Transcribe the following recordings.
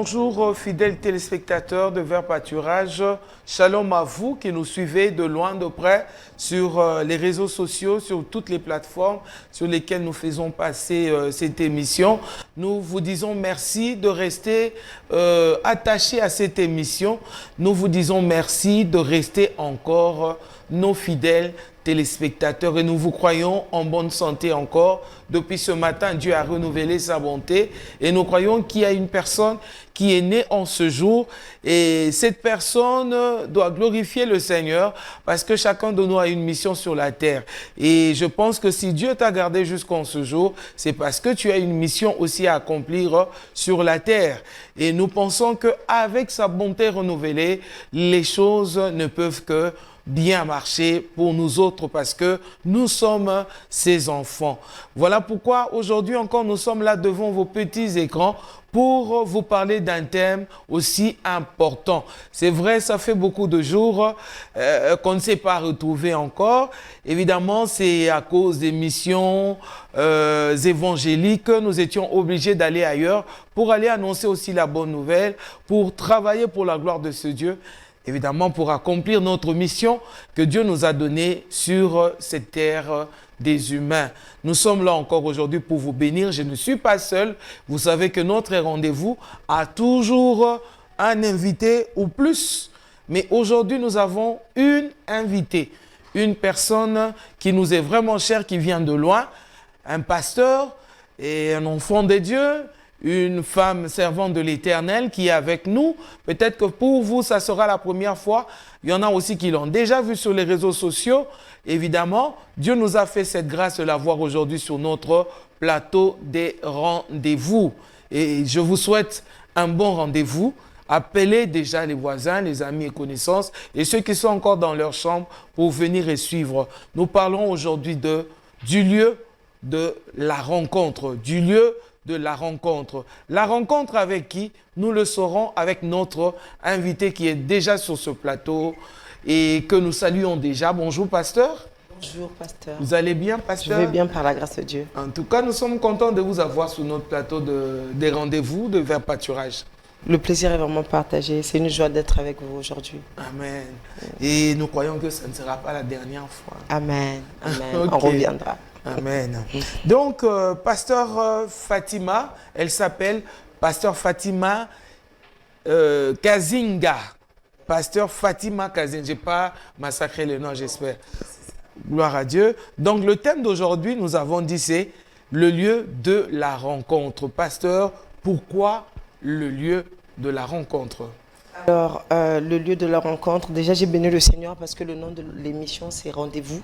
Bonjour fidèles téléspectateurs de Vers Pâturage. Shalom à vous qui nous suivez de loin, de près sur les réseaux sociaux, sur toutes les plateformes sur lesquelles nous faisons passer cette émission. Nous vous disons merci de rester attachés à cette émission. Nous vous disons merci de rester encore nos fidèles téléspectateurs et nous vous croyons en bonne santé encore. Depuis ce matin, Dieu a renouvelé sa bonté et nous croyons qu'il y a une personne qui est née en ce jour et cette personne doit glorifier le Seigneur parce que chacun de nous a une mission sur la terre. Et je pense que si Dieu t'a gardé jusqu'en ce jour, c'est parce que tu as une mission aussi à accomplir sur la terre. Et nous pensons qu'avec sa bonté renouvelée, les choses ne peuvent que bien marcher pour nous autres parce que nous sommes ses enfants. Voilà pourquoi aujourd'hui encore nous sommes là devant vos petits écrans pour vous parler d'un thème aussi important. C'est vrai, ça fait beaucoup de jours qu'on ne s'est pas retrouvé encore. Évidemment, c'est à cause des missions évangéliques. Nous étions obligés d'aller ailleurs pour aller annoncer aussi la bonne nouvelle, pour travailler pour la gloire de ce Dieu. Évidemment, pour accomplir notre mission que Dieu nous a donnée sur cette terre des humains. Nous sommes là encore aujourd'hui pour vous bénir. Je ne suis pas seul. Vous savez que notre rendez-vous a toujours un invité ou plus. Mais aujourd'hui, nous avons une invitée, une personne qui nous est vraiment chère, qui vient de loin, un pasteur et un enfant de Dieu, une femme servante de l'Éternel qui est avec nous. Peut-être que pour vous, ça sera la première fois. Il y en a aussi qui l'ont déjà vu sur les réseaux sociaux. Évidemment, Dieu nous a fait cette grâce de la voir aujourd'hui sur notre plateau des rendez-vous. Et je vous souhaite un bon rendez-vous. Appelez déjà les voisins, les amis et connaissances et ceux qui sont encore dans leur chambre pour venir et suivre. Nous parlons aujourd'hui du lieu de la rencontre, du lieu de la rencontre. La rencontre avec qui? Nous le saurons avec notre invité qui est déjà sur ce plateau et que nous saluons déjà. Bonjour, pasteur. Bonjour, pasteur. Vous allez bien, pasteur? Je vais bien par la grâce de Dieu. En tout cas, nous sommes contents de vous avoir sur notre plateau des rendez-vous de Vers Pâturage. Le plaisir est vraiment partagé. C'est une joie d'être avec vous aujourd'hui. Amen. Et nous croyons que ça ne sera pas la dernière fois. Amen. Amen. Okay. On reviendra. Amen. Donc, pasteur Fatima, elle s'appelle pasteur Fatima Kazinga. Pasteur Fatima Kazinga. Je n'ai pas massacré le nom, j'espère. Gloire à Dieu. Donc, le thème d'aujourd'hui, nous avons dit, c'est le lieu de la rencontre. Pasteur, pourquoi le lieu de la rencontre? Alors, le lieu de la rencontre, déjà j'ai béni le Seigneur parce que le nom de l'émission c'est Rendez-vous.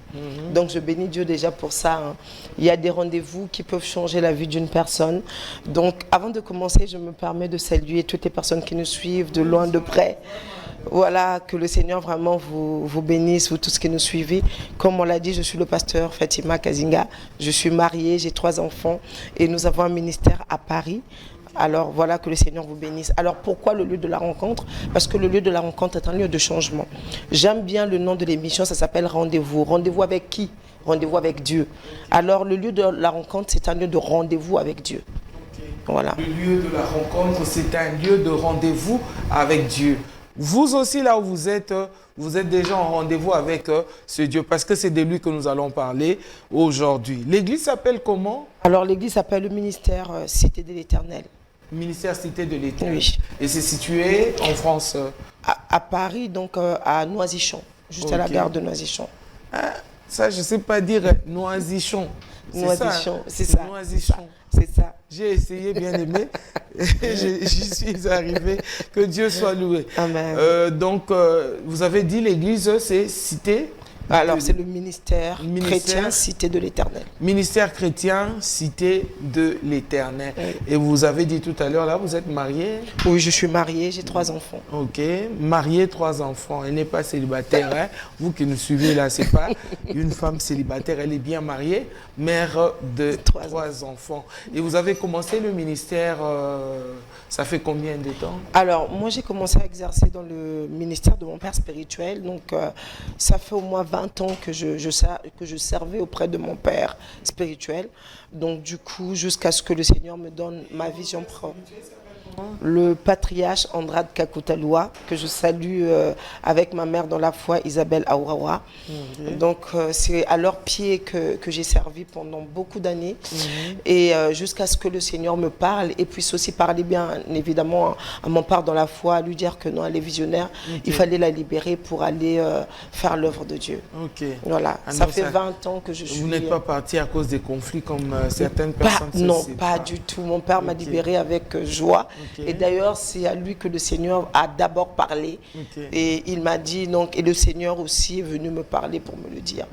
Donc je bénis Dieu déjà pour ça. Hein. Il y a des rendez-vous qui peuvent changer la vie d'une personne. Donc avant de commencer, je me permets de saluer toutes les personnes qui nous suivent de loin, de près. Voilà, que le Seigneur vraiment vous bénisse, vous tous qui nous suivez. Comme on l'a dit, je suis le pasteur Fatima Kazinga. Je suis mariée, j'ai 3 enfants et nous avons un ministère à Paris. Alors voilà, que le Seigneur vous bénisse. Alors pourquoi le lieu de la rencontre? Parce que le lieu de la rencontre est un lieu de changement. J'aime bien le nom de l'émission, ça s'appelle Rendez-vous. Rendez-vous avec qui? Rendez-vous avec Dieu. Alors le lieu de la rencontre, c'est un lieu de rendez-vous avec Dieu. Voilà. Le lieu de la rencontre, c'est un lieu de rendez-vous avec Dieu. Vous aussi, là où vous êtes déjà en rendez-vous avec ce Dieu, parce que c'est de lui que nous allons parler aujourd'hui. L'église s'appelle comment? Alors l'église s'appelle le ministère Cité de l'Éternel. Ministère Cité de l'Éternel. Oui. Et c'est situé en France? À Paris, donc à Noisy-Champs, juste à la gare de Noisy-Champs. Ah, ça, je ne sais pas dire Noisy-Champs. Noisy-Champs, c'est ça. Noisy-Champs. C'est ça. J'ai essayé, bien aimé. J'y suis arrivé. Que Dieu soit loué. Amen. Donc, vous avez dit l'église, c'est Cité? Alors, c'est le ministère chrétien Cité de l'Éternel. Ministère chrétien Cité de l'Éternel. Oui. Et vous avez dit tout à l'heure, là, vous êtes marié? Oui, je suis mariée, j'ai 3 enfants. Ok, mariée, 3 enfants. Elle n'est pas célibataire. Hein? Vous qui nous suivez là, c'est pas une femme célibataire. Elle est bien mariée, mère de 3 enfants. Et vous avez commencé le ministère, ça fait combien de temps? Alors, moi, j'ai commencé à exercer dans le ministère de mon père spirituel. Donc, ça fait au moins 20 ans que je servais auprès de mon père spirituel. Donc, du coup, jusqu'à ce que le Seigneur me donne ma vision propre. Le patriarche Andrade Kakoutalua, que je salue avec ma mère dans la foi, Isabelle Aourawa. Donc, c'est à leurs pieds que j'ai servi pendant beaucoup d'années. Et jusqu'à ce que le Seigneur me parle et puisse aussi parler bien évidemment à mon père dans la foi, à lui dire que non, elle est visionnaire. Il fallait la libérer pour aller faire l'œuvre de Dieu. Voilà, ça fait 20 ans que je suis... Vous n'êtes pas parti à cause des conflits comme certaines personnes? Non, pas du tout. Mon père m'a libéré avec joie. Et d'ailleurs, c'est à lui que le Seigneur a d'abord parlé. Et il m'a dit, donc, et le Seigneur aussi est venu me parler pour me le dire.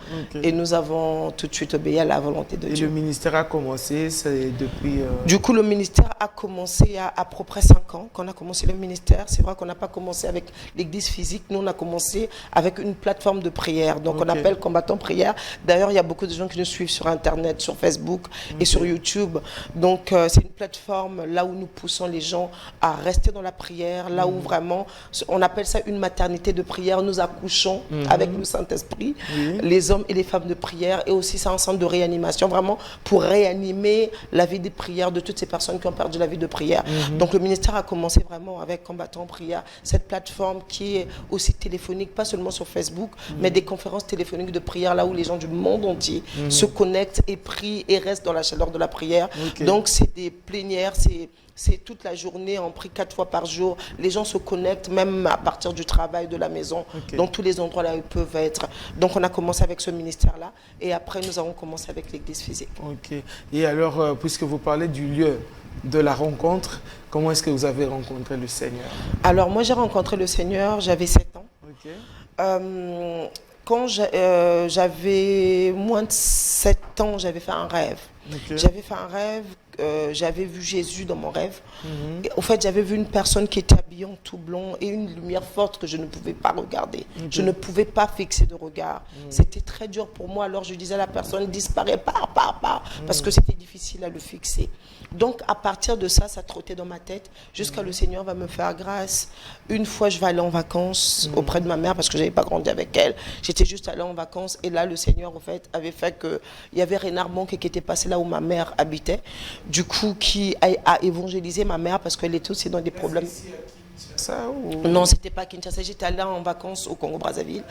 Et nous avons tout de suite obéi à la volonté de Dieu. Et le ministère a commencé, c'est depuis... Du coup, le ministère a commencé il y a à peu près 5 ans qu'on a commencé le ministère. C'est vrai qu'on n'a pas commencé avec l'église physique. Nous, on a commencé avec une plateforme de prière. Donc, on appelle Combattant Prière. D'ailleurs, il y a beaucoup de gens qui nous suivent sur Internet, sur Facebook et sur YouTube. Donc, c'est une plateforme là où nous poussons les gens à rester dans la prière, là où vraiment, on appelle ça une maternité de prière. Nous accouchons avec le Saint-Esprit, les hommes et les femmes de prière, et aussi c'est un centre de réanimation, vraiment pour réanimer la vie de prière de toutes ces personnes qui ont perdu la vie de prière. Donc le ministère a commencé vraiment avec Combattant Prière, cette plateforme qui est aussi téléphonique, pas seulement sur Facebook, mais des conférences téléphoniques de prière, là où les gens du monde entier se connectent et prient et restent dans la chaleur de la prière. Donc c'est des plénières, c'est toute la journée, on prie 4 fois par jour. Les gens se connectent même à partir du travail, de la maison. Donc tous les endroits là où ils peuvent être. Donc on a commencé avec ce ministère-là. Et après, nous avons commencé avec l'église physique. Et alors, puisque vous parlez du lieu de la rencontre, comment est-ce que vous avez rencontré le Seigneur? Alors moi, j'ai rencontré le Seigneur, j'avais 7 ans. Quand j'avais moins de 7 ans, j'avais fait un rêve. J'avais fait un rêve, j'avais vu Jésus dans mon rêve. Et, en fait, j'avais vu une personne qui était habillée en tout blanc et une lumière forte que je ne pouvais pas regarder. Je ne pouvais pas fixer de regard. C'était très dur pour moi. Alors je disais à la personne, disparaît, pars, parce que c'était difficile à le fixer. Donc à partir de ça, ça trottait dans ma tête jusqu'à le Seigneur va me faire grâce. Une fois, je vais aller en vacances auprès de ma mère parce que je n'avais pas grandi avec elle. J'étais juste allée en vacances et là, le Seigneur, en fait, avait fait qu'il y avait Renard Bonke qui était passé là où ma mère habitait. Du coup, qui a évangélisé ma mère parce qu'elle était aussi dans des problèmes. Ça, ou... Non, c'était pas Kinshasa. J'étais allée en vacances au Congo-Brazzaville.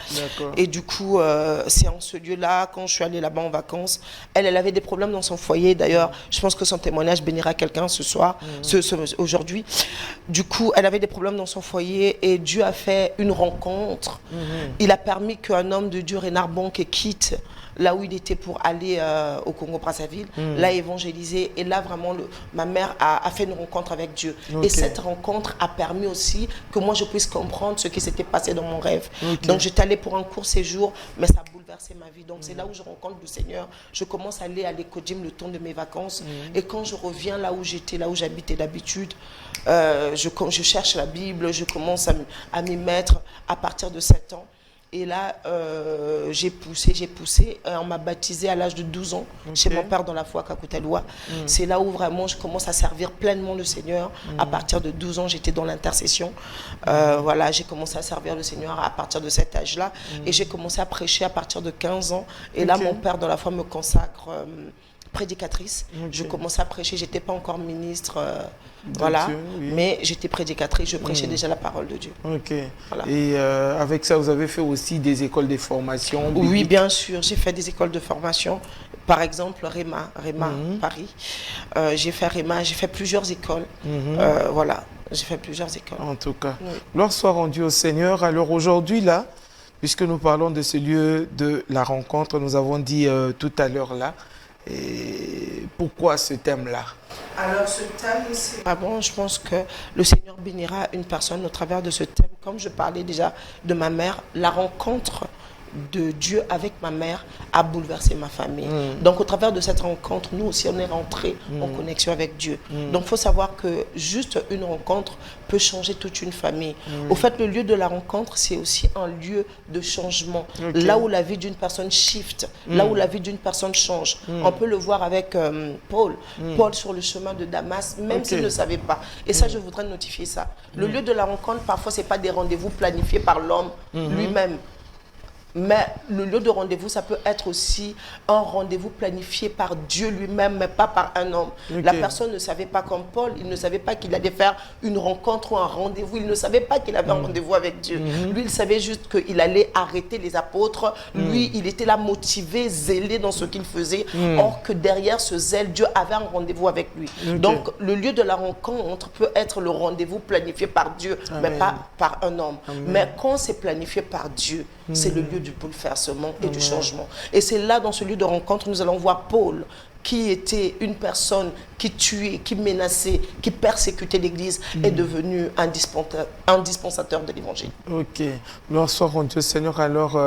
Et du coup, c'est en ce lieu-là, quand je suis allée là-bas en vacances, elle avait des problèmes dans son foyer. D'ailleurs, je pense que son témoignage bénira quelqu'un ce soir, aujourd'hui. Du coup, elle avait des problèmes dans son foyer et Dieu a fait une rencontre. Il a permis qu'un homme de Dieu, Renard Bonke, quitte là où il était pour aller au Congo-Brazzaville, l'a évangélisé. Et là, vraiment, ma mère a fait une rencontre avec Dieu. Et cette rencontre a permis aussi que moi, je puisse comprendre ce qui s'était passé dans mon rêve. Donc, j'étais allée pour un court séjour, mais ça a bouleversé ma vie. Donc, c'est là où je rencontre le Seigneur. Je commence à aller à l'Ecodim le temps de mes vacances. Et quand je reviens là où j'étais, là où j'habitais d'habitude, je cherche la Bible, je commence à m'y mettre à partir de 7 ans. Et là, j'ai poussé. On m'a baptisé à l'âge de 12 ans chez mon père dans la foi Kakoutalua. C'est là où vraiment je commence à servir pleinement le Seigneur. À partir de 12 ans, j'étais dans l'intercession. Voilà, j'ai commencé à servir le Seigneur à partir de cet âge-là. Et j'ai commencé à prêcher à partir de 15 ans. Et là, mon père dans la foi me consacre prédicatrice. Je commençais à prêcher, j'étais pas encore ministre, voilà, Dieu, mais j'étais prédicatrice, je prêchais déjà la parole de Dieu. Voilà. Et avec ça, vous avez fait aussi des écoles de formation? Oui, bien sûr, j'ai fait des écoles de formation. Par exemple, Réma, Paris. J'ai fait Réma, j'ai fait plusieurs écoles. Voilà, j'ai fait plusieurs écoles. En tout cas, gloire soit rendue au Seigneur. Alors aujourd'hui, là, puisque nous parlons de ce lieu de la rencontre, nous avons dit tout à l'heure là, et pourquoi ce thème-là? Alors ce thème, c'est... Bon, je pense que le Seigneur bénira une personne au travers de ce thème. Comme je parlais déjà de ma mère, la rencontre de Dieu avec ma mère a bouleversé ma famille. Donc au travers de cette rencontre, nous aussi on est rentrés en connexion avec Dieu. Donc il faut savoir que juste une rencontre peut changer toute une famille. Au fait, le lieu de la rencontre, c'est aussi un lieu de changement. Là où la vie d'une personne shift, là où la vie d'une personne change. On peut le voir avec Paul. Paul sur le chemin de Damas, même s'il ne savait pas. Et ça, je voudrais notifier ça. Le lieu de la rencontre, parfois, ce n'est pas des rendez-vous planifiés par l'homme lui-même. Mais le lieu de rendez-vous, ça peut être aussi un rendez-vous planifié par Dieu lui-même, mais pas par un homme. Okay. La personne ne savait pas, comme Paul, il ne savait pas qu'il allait faire une rencontre ou un rendez-vous. Il ne savait pas qu'il avait un rendez-vous avec Dieu. Lui, il savait juste qu'il allait arrêter les apôtres. Lui, il était là motivé, zélé dans ce qu'il faisait. Or que derrière ce zèle, Dieu avait un rendez-vous avec lui. Okay. Donc, le lieu de la rencontre peut être le rendez-vous planifié par Dieu, mais pas par un homme. Mais quand c'est planifié par Dieu, c'est le lieu du bouleversement et du changement. Et c'est là, dans ce lieu de rencontre, nous allons voir Paul, qui était une personne qui tuait, qui menaçait, qui persécutait l'Église, est devenu un dispensateur de l'Évangile. Ok. Gloire soit rendue au Seigneur. Alors,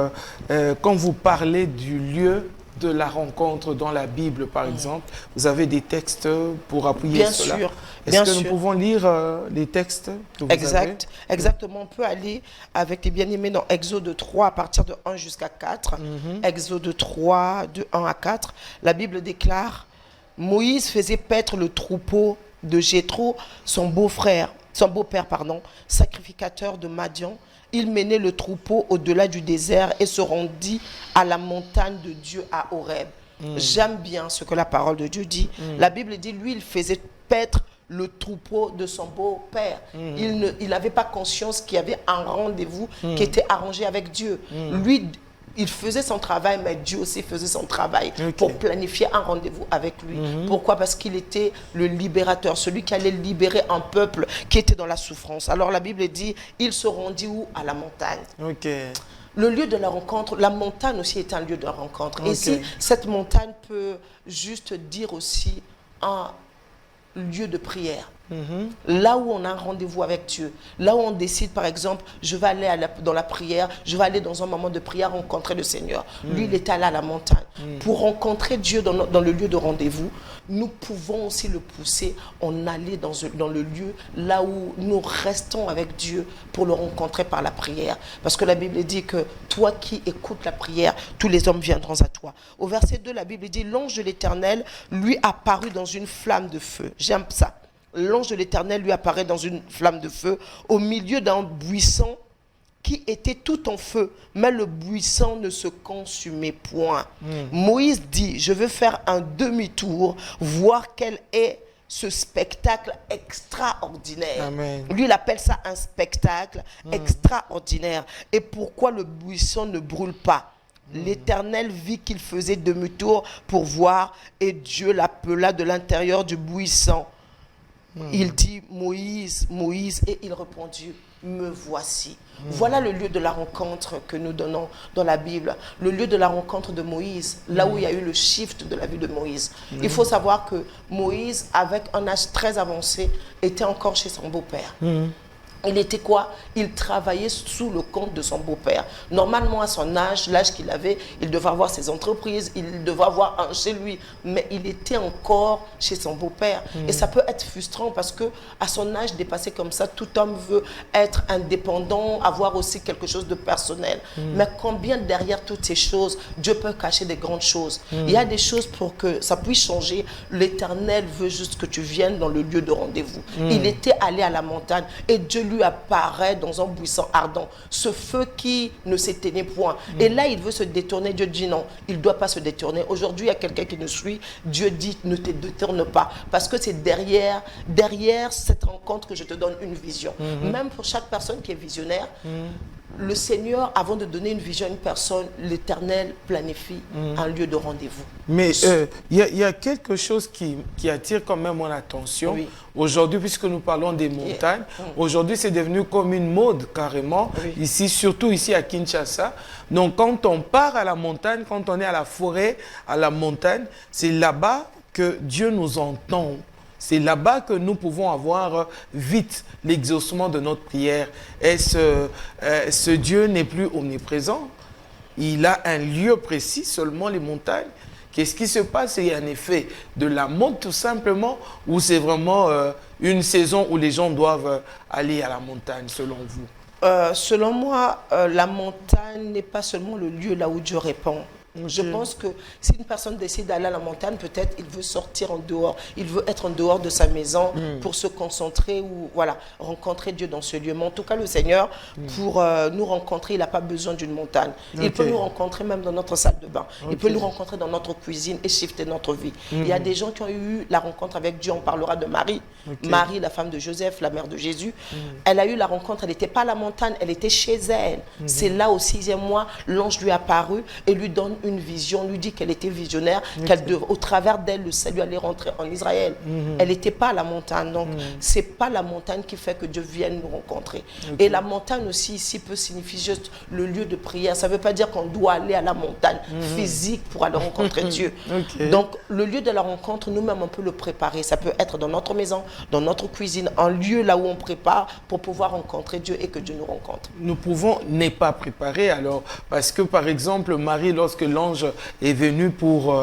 quand vous parlez du lieu de la rencontre dans la Bible, par exemple, vous avez des textes pour appuyer cela? Bien sûr. Est-ce que nous pouvons lire les textes que vous avez? Exactement. On peut aller avec les bien-aimés dans Exode 3 à partir de 1 jusqu'à 4. Exode 3, de 1 à 4. La Bible déclare: Moïse faisait paître le troupeau de Jéthro, son beau-père, sacrificateur de Madian. Il menait le troupeau au-delà du désert et se rendit à la montagne de Dieu à Horeb. J'aime bien ce que la parole de Dieu dit. La Bible dit, lui, il faisait paître le troupeau de son beau-père. Il n'avait pas conscience qu'il y avait un rendez-vous qui était arrangé avec Dieu. Lui, il faisait son travail, mais Dieu aussi faisait son travail pour planifier un rendez-vous avec lui. Pourquoi? Parce qu'il était le libérateur, celui qui allait libérer un peuple qui était dans la souffrance. Alors la Bible dit, il se rendit où? À la montagne. Le lieu de la rencontre, la montagne aussi est un lieu de rencontre. Et si cette montagne peut juste dire aussi un lieu de prière. Là où on a un rendez-vous avec Dieu, là où on décide, par exemple, je vais aller dans la prière, je vais aller dans un moment de prière rencontrer le Seigneur. Lui, il est allé à la montagne. Pour rencontrer Dieu dans le lieu de rendez-vous, nous pouvons aussi le pousser en aller dans le lieu là où nous restons avec Dieu pour le rencontrer par la prière. Parce que la Bible dit que toi qui écoutes la prière, tous les hommes viendront à toi. Au verset 2, la Bible dit, l'ange de l'Éternel lui apparut dans une flamme de feu. J'aime ça. L'ange de l'Éternel lui apparaît dans une flamme de feu au milieu d'un buisson qui était tout en feu, mais le buisson ne se consumait point. Moïse dit, je veux faire un demi-tour, voir quel est ce spectacle extraordinaire. Amen. Lui, il appelle ça un spectacle extraordinaire. Et pourquoi le buisson ne brûle pas? L'Éternel vit qu'il faisait demi-tour pour voir, et Dieu l'appela de l'intérieur du buisson. Il dit, Moïse, Moïse, et il répondit, me voici. Voilà le lieu de la rencontre que nous donnons dans la Bible. Le lieu de la rencontre de Moïse, là où il y a eu le shift de la vie de Moïse. Il faut savoir que Moïse, avec un âge très avancé, était encore chez son beau-père. Il était quoi? Il travaillait sous le compte de son beau-père. Normalement, à son âge, l'âge qu'il avait, il devait avoir ses entreprises, il devait avoir un chez lui. Mais il était encore chez son beau-père. Et ça peut être frustrant parce que à son âge dépassé comme ça, tout homme veut être indépendant, avoir aussi quelque chose de personnel. Mais combien derrière toutes ces choses, Dieu peut cacher des grandes choses. Il y a des choses pour que ça puisse changer. L'Éternel veut juste que tu viennes dans le lieu de rendez-vous. Il était allé à la montagne et Dieu lui apparaît dans un buisson ardent, ce feu qui ne s'éteignait point. Et là, il veut se détourner. Dieu dit non, il ne doit pas se détourner. Aujourd'hui, il y a quelqu'un qui nous suit. Dieu dit ne te détourne pas. Parce que c'est derrière cette rencontre que je te donne une vision. Même pour chaque personne qui est visionnaire, le Seigneur, avant de donner une vision à une personne, l'Éternel planifie un lieu de rendez-vous. Mais il y a quelque chose qui attire quand même mon attention. Aujourd'hui, puisque nous parlons des montagnes, aujourd'hui c'est devenu comme une mode carrément, ici, surtout ici à Kinshasa. Donc quand on part à la montagne, quand on est à la forêt, à la montagne, c'est là-bas que Dieu nous entend. C'est là-bas que nous pouvons avoir vite l'exaucement de notre prière. Et ce Dieu n'est plus omniprésent. Il a un lieu précis, seulement les montagnes. Qu'est-ce qui se passe? Il y a un effet de la mode tout simplement, ou c'est vraiment une saison où les gens doivent aller à la montagne, selon vous? Selon moi, la montagne n'est pas seulement le lieu là où Dieu répond. Je pense que si une personne décide d'aller à la montagne, peut-être il veut sortir en dehors, il veut être en dehors de sa maison pour se concentrer ou voilà, rencontrer Dieu dans ce lieu. Mais en tout cas, le Seigneur, pour nous rencontrer, il n'a pas besoin d'une montagne. Il peut nous rencontrer même dans notre salle de bain. Il peut nous rencontrer dans notre cuisine et shifter notre vie. Il y a des gens qui ont eu la rencontre avec Dieu. On parlera de Marie. Marie, la femme de Joseph, la mère de Jésus. Elle a eu la rencontre. Elle n'était pas à la montagne, elle était chez elle. C'est là, au 6e mois, l'ange lui est apparu et lui donne une vision, lui dit qu'elle était visionnaire, au travers d'elle, le salut allait rentrer en Israël. Elle n'était pas à la montagne. Donc, c'est pas la montagne qui fait que Dieu vienne nous rencontrer. Et la montagne aussi, ici, peut signifier juste le lieu de prière. Ça ne veut pas dire qu'on doit aller à la montagne physique pour aller rencontrer Dieu. Donc, le lieu de la rencontre, nous-mêmes, on peut le préparer. Ça peut être dans notre maison, dans notre cuisine, un lieu là où on prépare pour pouvoir rencontrer Dieu et que Dieu nous rencontre. Nous pouvons ne pas préparer alors, parce que par exemple, Marie, lorsque l'ange est venu pour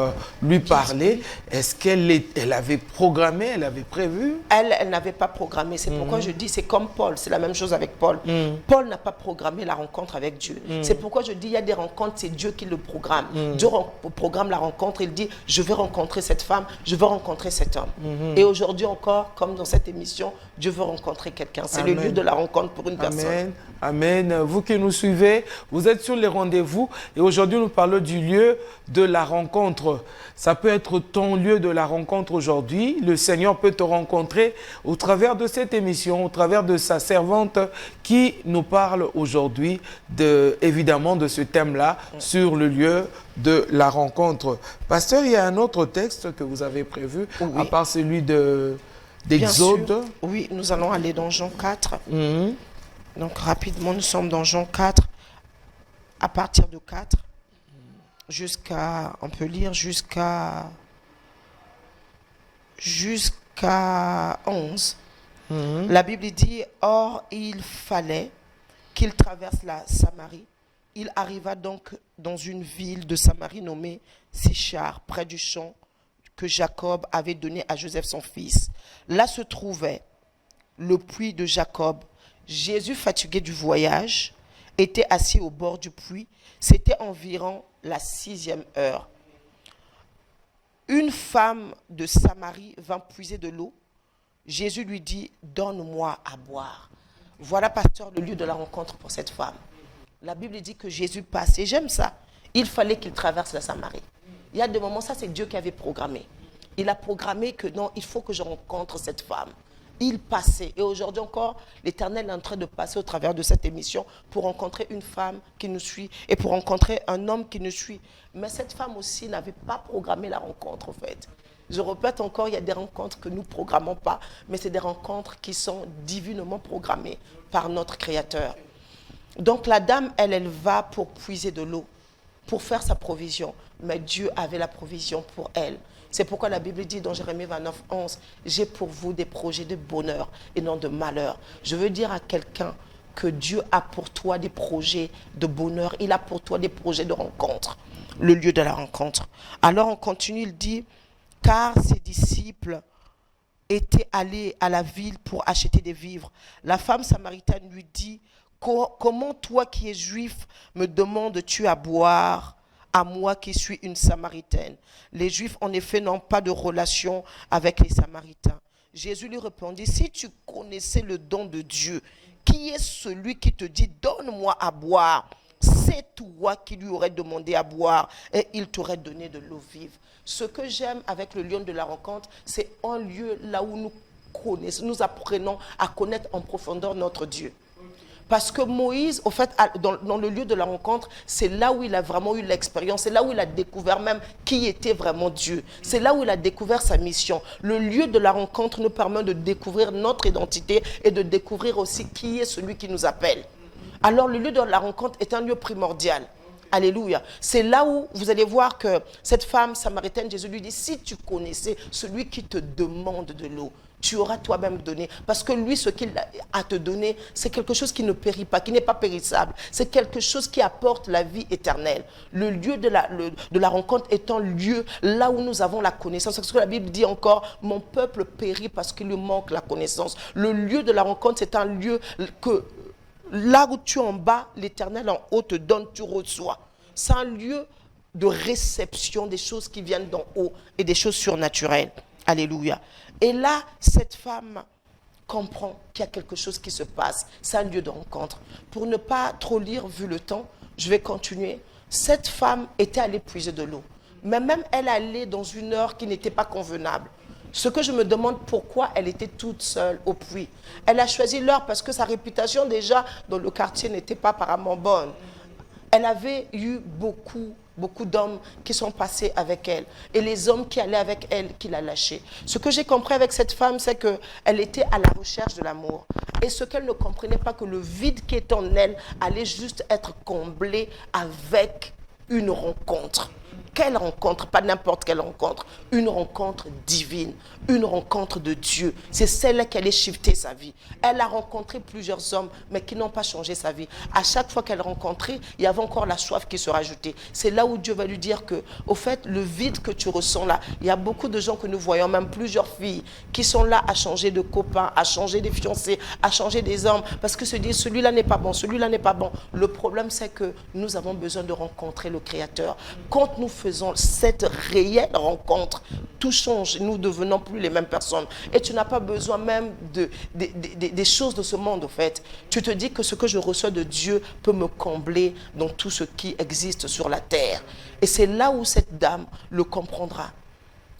lui parler, est-ce qu'elle avait programmé, elle avait prévu? Elle n'avait pas programmé. C'est pourquoi je dis, c'est comme Paul, c'est la même chose avec Paul. Paul n'a pas programmé la rencontre avec Dieu. C'est pourquoi je dis, il y a des rencontres, c'est Dieu qui le programme. Dieu programme la rencontre, il dit, je vais rencontrer cette femme, je veux rencontrer cet homme. Et aujourd'hui encore, comme dans cette émission, Dieu veut rencontrer quelqu'un. C'est le lieu de la rencontre pour une personne. Amen. Amen. Vous qui nous suivez, vous êtes sur les rendez-vous et aujourd'hui nous parlons du lieu de la rencontre. Ça peut être ton lieu de la rencontre aujourd'hui. Le Seigneur peut te rencontrer au travers de cette émission, au travers de sa servante qui nous parle aujourd'hui évidemment de ce thème-là sur le lieu de la rencontre. Pasteur, il y a un autre texte que vous avez prévu, à part celui d'Exode. Oui, nous allons aller dans Jean 4. Donc rapidement, nous sommes dans Jean 4, à partir de 4, on peut lire jusqu'à 11. La Bible dit, or il fallait qu'il traverse la Samarie. Il arriva donc dans une ville de Samarie nommée Sichar, près du champ que Jacob avait donné à Joseph son fils. Là se trouvait le puits de Jacob. Jésus, fatigué du voyage, était assis au bord du puits. C'était environ la 6e heure. Une femme de Samarie vint puiser de l'eau. Jésus lui dit, donne-moi à boire. Voilà, pasteur, le lieu de la rencontre pour cette femme. La Bible dit que Jésus passe, et j'aime ça. Il fallait qu'il traverse la Samarie. Il y a des moments, ça c'est Dieu qui avait programmé. Il a programmé que non, il faut que je rencontre cette femme. Il passait. Et aujourd'hui encore, l'Éternel est en train de passer au travers de cette émission pour rencontrer une femme qui nous suit et pour rencontrer un homme qui nous suit. Mais cette femme aussi n'avait pas programmé la rencontre, en fait. Je répète encore, il y a des rencontres que nous ne programmons pas, mais c'est des rencontres qui sont divinement programmées par notre Créateur. Donc la dame, elle va pour puiser de l'eau, pour faire sa provision. Mais Dieu avait la provision pour elle. C'est pourquoi la Bible dit dans Jérémie 29, 11, « J'ai pour vous des projets de bonheur et non de malheur. » Je veux dire à quelqu'un que Dieu a pour toi des projets de bonheur. Il a pour toi des projets de rencontre, le lieu de la rencontre. Alors on continue, il dit, « Car ses disciples étaient allés à la ville pour acheter des vivres. » La femme samaritaine lui dit, « Comment toi qui es juif me demandes-tu à boire ? À moi qui suis une Samaritaine. » Les Juifs, en effet, n'ont pas de relation avec les Samaritains. Jésus lui répondit, si tu connaissais le don de Dieu, qui est celui qui te dit, donne-moi à boire? C'est toi qui lui aurais demandé à boire et il t'aurait donné de l'eau vive. Ce que j'aime avec le lieu de la rencontre, c'est un lieu là où nous apprenons à connaître en profondeur notre Dieu. Parce que Moïse, au fait, dans le lieu de la rencontre, c'est là où il a vraiment eu l'expérience, c'est là où il a découvert même qui était vraiment Dieu. C'est là où il a découvert sa mission. Le lieu de la rencontre nous permet de découvrir notre identité et de découvrir aussi qui est celui qui nous appelle. Alors le lieu de la rencontre est un lieu primordial. Alléluia. C'est là où vous allez voir que cette femme samaritaine, Jésus lui dit, si tu connaissais celui qui te demande de l'eau, tu auras toi-même donné. Parce que lui, ce qu'il a à te donner, c'est quelque chose qui ne périt pas, qui n'est pas périssable. C'est quelque chose qui apporte la vie éternelle. Le lieu de la rencontre est un lieu là où nous avons la connaissance. Parce que la Bible dit encore, mon peuple périt parce qu'il lui manque la connaissance. Le lieu de la rencontre, c'est un lieu que là où tu es en bas, l'Éternel en haut te donne, tu reçois. C'est un lieu de réception des choses qui viennent d'en haut et des choses surnaturelles. Alléluia. Et là, cette femme comprend qu'il y a quelque chose qui se passe. C'est un lieu de rencontre. Pour ne pas trop lire, vu le temps, je vais continuer. Cette femme était allée puiser de l'eau. Mais même elle allait dans une heure qui n'était pas convenable. Ce que je me demande, pourquoi elle était toute seule au puits. Elle a choisi l'heure parce que sa réputation déjà dans le quartier n'était pas apparemment bonne. Elle avait eu beaucoup d'hommes qui sont passés avec elle. Et les hommes qui allaient avec elle, qui l'a lâchée. Ce que j'ai compris avec cette femme, c'est qu'elle était à la recherche de l'amour. Et ce qu'elle ne comprenait pas, que le vide qui est en elle allait juste être comblé avec une rencontre. Quelle rencontre? Pas n'importe quelle rencontre. Une rencontre divine. Une rencontre de Dieu. C'est celle qui allait shifter sa vie. Elle a rencontré plusieurs hommes, mais qui n'ont pas changé sa vie. À chaque fois qu'elle rencontrait, il y avait encore la soif qui se rajoutait. C'est là où Dieu va lui dire que, au fait, le vide que tu ressens là, il y a beaucoup de gens que nous voyons, même plusieurs filles, qui sont là à changer de copains, à changer des fiancés, à changer des hommes, parce que se dire celui-là n'est pas bon, celui-là n'est pas bon. Le problème, c'est que nous avons besoin de rencontrer le Créateur. Quand nous faisons cette réelle rencontre, tout change, nous devenons plus les mêmes personnes. Et tu n'as pas besoin même des choses de ce monde, en fait. Tu te dis que ce que je reçois de Dieu peut me combler dans tout ce qui existe sur la terre. Et c'est là où cette dame le comprendra.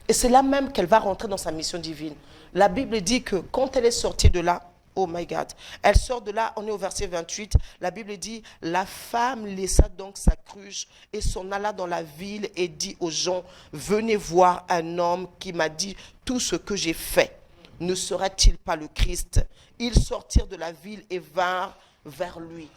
Et c'est là même qu'elle va rentrer dans sa mission divine. La Bible dit que quand elle est sortie de là, oh my God. Elle sort de là, on est au verset 28. La Bible dit, la femme laissa donc sa cruche et s'en alla dans la ville et dit aux gens, venez voir un homme qui m'a dit tout ce que j'ai fait. Ne sera-t-il pas le Christ? Ils sortirent de la ville et vinrent vers lui.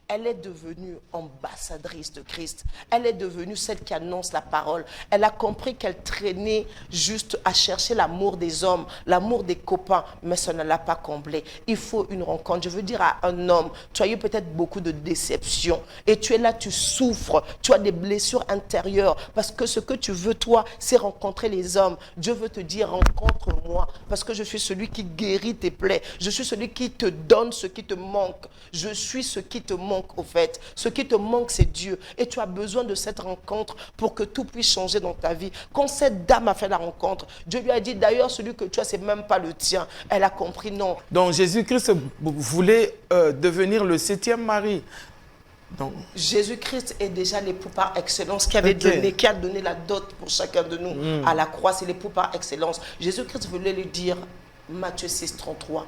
Elle est devenue ambassadrice de Christ. Elle est devenue celle qui annonce la parole. Elle a compris qu'elle traînait juste à chercher l'amour des hommes, l'amour des copains, mais ça ne l'a pas comblé. Il faut une rencontre. Je veux dire à un homme, tu as eu peut-être beaucoup de déceptions et tu es là, tu souffres, tu as des blessures intérieures parce que ce que tu veux, toi, c'est rencontrer les hommes. Dieu veut te dire, rencontre-moi parce que je suis celui qui guérit tes plaies. Je suis celui qui te donne ce qui te manque. Je suis ce qui te manque. Au fait, ce qui te manque, c'est Dieu. Et tu as besoin de cette rencontre pour que tout puisse changer dans ta vie. Quand cette dame a fait la rencontre, Dieu lui a dit, d'ailleurs, celui que tu as, c'est même pas le tien. Elle a compris, non. Donc Jésus-Christ voulait devenir le 7e mari. Donc Jésus-Christ est déjà l'époux par excellence qui avait donné, qui a donné la dot pour chacun de nous à la croix. C'est l'époux par excellence. Jésus-Christ voulait lui dire, Matthieu 6, 33.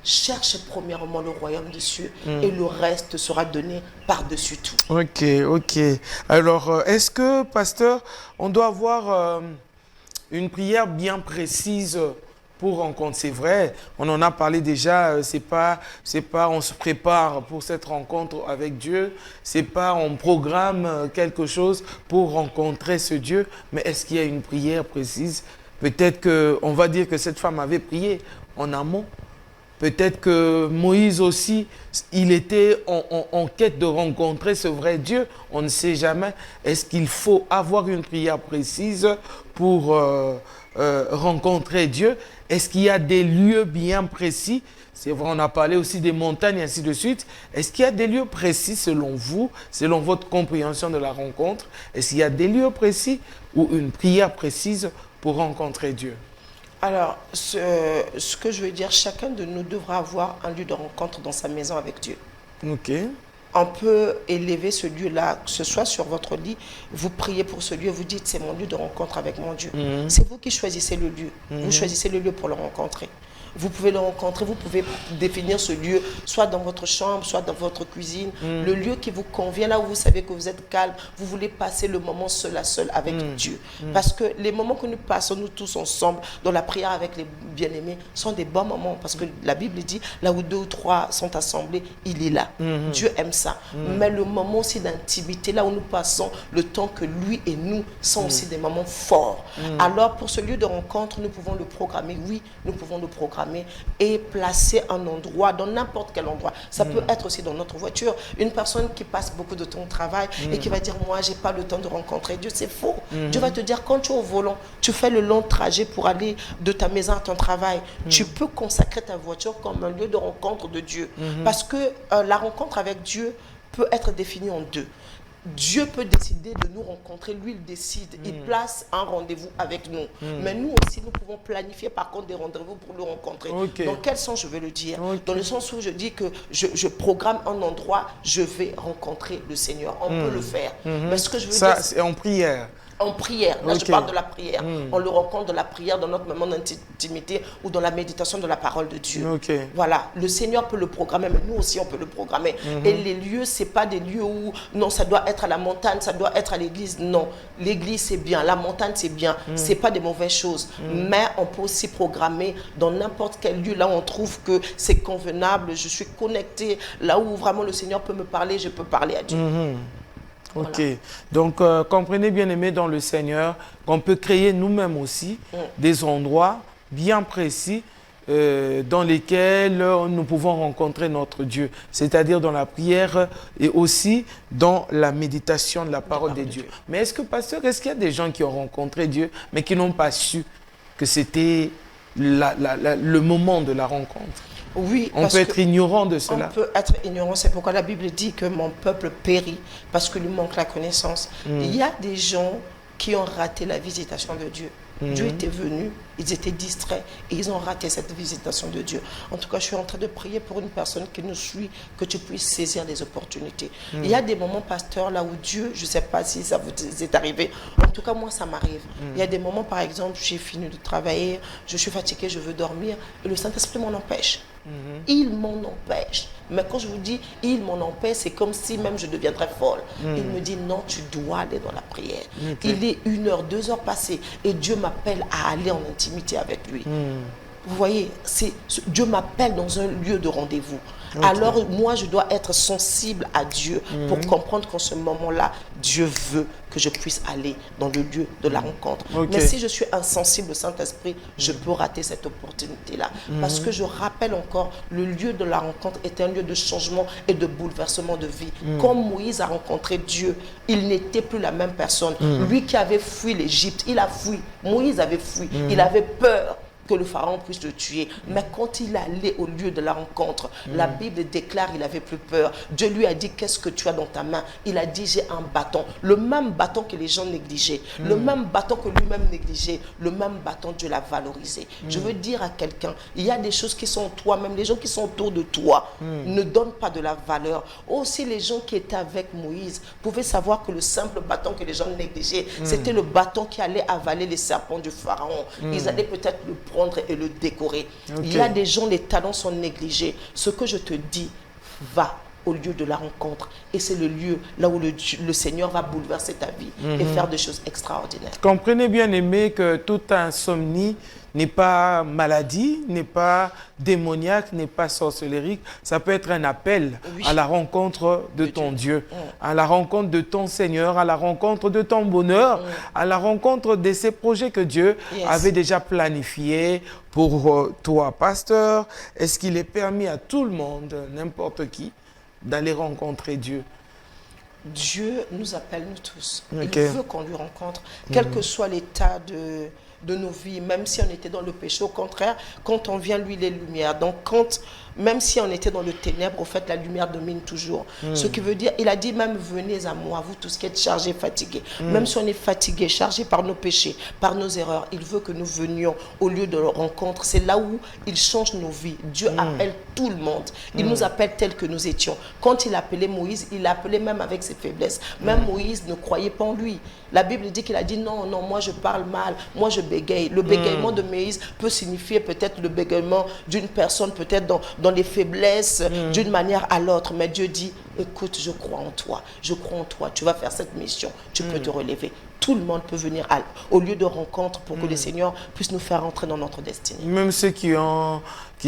Cherche premièrement le royaume des cieux et le reste sera donné par-dessus tout. Ok. Alors, est-ce que, pasteur, on doit avoir une prière bien précise pour rencontre? C'est vrai, on en a parlé déjà, c'est pas on se prépare pour cette rencontre avec Dieu, c'est pas on programme quelque chose pour rencontrer ce Dieu, mais est-ce qu'il y a une prière précise? Peut-être qu'on va dire que cette femme avait prié en amont. Peut-être que Moïse aussi, il était en quête de rencontrer ce vrai Dieu. On ne sait jamais. Est-ce qu'il faut avoir une prière précise pour rencontrer Dieu? Est-ce qu'il y a des lieux bien précis? C'est vrai, on a parlé aussi des montagnes et ainsi de suite. Est-ce qu'il y a des lieux précis selon vous, selon votre compréhension de la rencontre? Est-ce qu'il y a des lieux précis ou une prière précise pour rencontrer Dieu? Alors, ce que je veux dire, chacun de nous devra avoir un lieu de rencontre dans sa maison avec Dieu. Ok. On peut élever ce lieu-là, que ce soit sur votre lit, vous priez pour ce lieu, vous dites c'est mon lieu de rencontre avec mon Dieu. C'est vous qui choisissez le lieu. Vous choisissez le lieu pour le rencontrer. Vous pouvez le rencontrer, vous pouvez définir ce lieu, soit dans votre chambre, soit dans votre cuisine. Le lieu qui vous convient, là où vous savez que vous êtes calme, vous voulez passer le moment seul à seul avec Dieu. Parce que les moments que nous passons, nous tous ensemble, dans la prière avec les bien-aimés, sont des bons moments. Parce que la Bible dit, là où 2 ou 3 sont assemblés, il est là. Dieu aime ça. Mais le moment aussi d'intimité, là où nous passons le temps que lui et nous, sont aussi des moments forts. Alors, pour ce lieu de rencontre, nous pouvons le programmer. Oui, nous pouvons le programmer et placer un endroit, dans n'importe quel endroit. Ça peut être aussi dans notre voiture. Une personne qui passe beaucoup de temps au travail et qui va dire, moi, j'ai pas le temps de rencontrer Dieu. C'est faux. Dieu va te dire, quand tu es au volant, tu fais le long trajet pour aller de ta maison à ton travail. Tu peux consacrer ta voiture comme un lieu de rencontre de Dieu. Parce que la rencontre avec Dieu peut être définie en deux. Dieu peut décider de nous rencontrer, lui il décide, il place un rendez-vous avec nous. Mais nous aussi, nous pouvons planifier par contre des rendez-vous pour le rencontrer. Dans quel sens je veux le dire? Dans le sens où je dis que je programme un endroit, je vais rencontrer le Seigneur. On peut le faire. Mais ce que je veux dire, c'est en prière. En prière, là je parle de la prière. On le rencontre dans la prière, dans notre moment d'intimité ou dans la méditation de la parole de Dieu. Voilà, le Seigneur peut le programmer, mais nous aussi on peut le programmer. Et les lieux, c'est pas des lieux où, non, ça doit être à la montagne, ça doit être à l'église. Non, l'église c'est bien, la montagne c'est bien, c'est pas des mauvaises choses. Mais on peut aussi programmer dans n'importe quel lieu, là où on trouve que c'est convenable, je suis connecté, là où vraiment le Seigneur peut me parler, je peux parler à Dieu. Ok, Voilà. donc comprenez bien aimé dans le Seigneur qu'on peut créer nous-mêmes aussi des endroits bien précis dans lesquels nous pouvons rencontrer notre Dieu, c'est-à-dire dans la prière et aussi dans la méditation de la parole de Dieu. Mais est-ce que, pasteur, est-ce qu'il y a des gens qui ont rencontré Dieu mais qui n'ont pas su que c'était le moment de la rencontre? Oui, on peut être ignorant de cela. On peut être ignorant, c'est pourquoi la Bible dit que mon peuple périt parce que lui manque la connaissance. Il y a des gens qui ont raté la visitation de Dieu. Dieu était venu, ils étaient distraits et ils ont raté cette visitation de Dieu. En tout cas, je suis en train de prier pour une personne qui nous suit, que tu puisses saisir les opportunités. Il y a des moments, pasteur, là où Dieu, je ne sais pas si ça vous est arrivé, en tout cas, moi, ça m'arrive. Il y a des moments, par exemple, j'ai fini de travailler, je suis fatiguée, je veux dormir, et le Saint-Esprit m'en empêche. Il m'en empêche. Mais quand je vous dis il m'en empêche, c'est comme si même je deviendrais folle. Il me dit non, tu dois aller dans la prière. Il est 1 heure, 2 heures passées et Dieu m'appelle à aller en intimité avec lui. Vous voyez, Dieu m'appelle dans un lieu de rendez-vous. Alors moi, je dois être sensible à Dieu pour comprendre qu'en ce moment-là, Dieu veut que je puisse aller dans le lieu de la rencontre. Mais si je suis insensible au Saint-Esprit, je peux rater cette opportunité-là. Parce que je rappelle encore, le lieu de la rencontre est un lieu de changement et de bouleversement de vie. Comme Moïse a rencontré Dieu, il n'était plus la même personne. Lui qui avait fui l'Égypte, il a fui. Moïse avait fui. Il avait peur que le pharaon puisse le tuer. Mais quand il allait au lieu de la rencontre, la Bible déclare qu'il n'avait plus peur. Dieu lui a dit, qu'est-ce que tu as dans ta main? Il a dit, j'ai un bâton. Le même bâton que les gens négligeaient. Le même bâton que lui-même négligeait. Le même bâton, Dieu l'a valorisé. Je veux dire à quelqu'un, il y a des choses qui sont en toi, même les gens qui sont autour de toi, ne donnent pas de la valeur. Aussi, les gens qui étaient avec Moïse pouvaient savoir que le simple bâton que les gens négligeaient, c'était le bâton qui allait avaler les serpents du pharaon. Ils allaient peut-être le prendre et le décorer. Il y a des gens, les talents sont négligés. Ce que je te dis, va au lieu de la rencontre. Et c'est le lieu là où le Seigneur va bouleverser ta vie et faire des choses extraordinaires. Comprenez bien, aimé, que toute insomnie n'est pas maladie, n'est pas démoniaque, n'est pas sorcellerie. Ça peut être un appel à la rencontre de ton Dieu, à la rencontre de ton Seigneur, à la rencontre de ton bonheur, à la rencontre de ces projets que Dieu avait déjà planifiés pour toi. Pasteur, est-ce qu'il est permis à tout le monde, n'importe qui, d'aller rencontrer Dieu? Dieu nous appelle, nous tous. Il veut qu'on lui rencontre, quel que soit l'état de nos vies, même si on était dans le péché. Au contraire, quand on vient, lui, il est lumière. Donc, même si on était dans le ténèbre, au fait, la lumière domine toujours. Ce qui veut dire, il a dit même, venez à moi, vous tous qui êtes chargés, fatigués. Même si on est fatigué, chargé par nos péchés, par nos erreurs, il veut que nous venions au lieu de rencontre. C'est là où il change nos vies. Dieu appelle tout le monde. Il nous appelle tels que nous étions. Quand il appelait Moïse, il l'appelait même avec ses faiblesses. Même Moïse ne croyait pas en lui. La Bible dit qu'il a dit, non, non, moi je parle mal, moi je bégaye. Le bégaiement de Moïse peut signifier peut-être le bégaiement d'une personne, peut-être dans les faiblesses, d'une manière à l'autre. Mais Dieu dit, écoute, je crois en toi, tu vas faire cette mission, tu peux te relever. Tout le monde peut venir au lieu de rencontre pour que le Seigneur puisse nous faire entrer dans notre destinée. Même ceux qui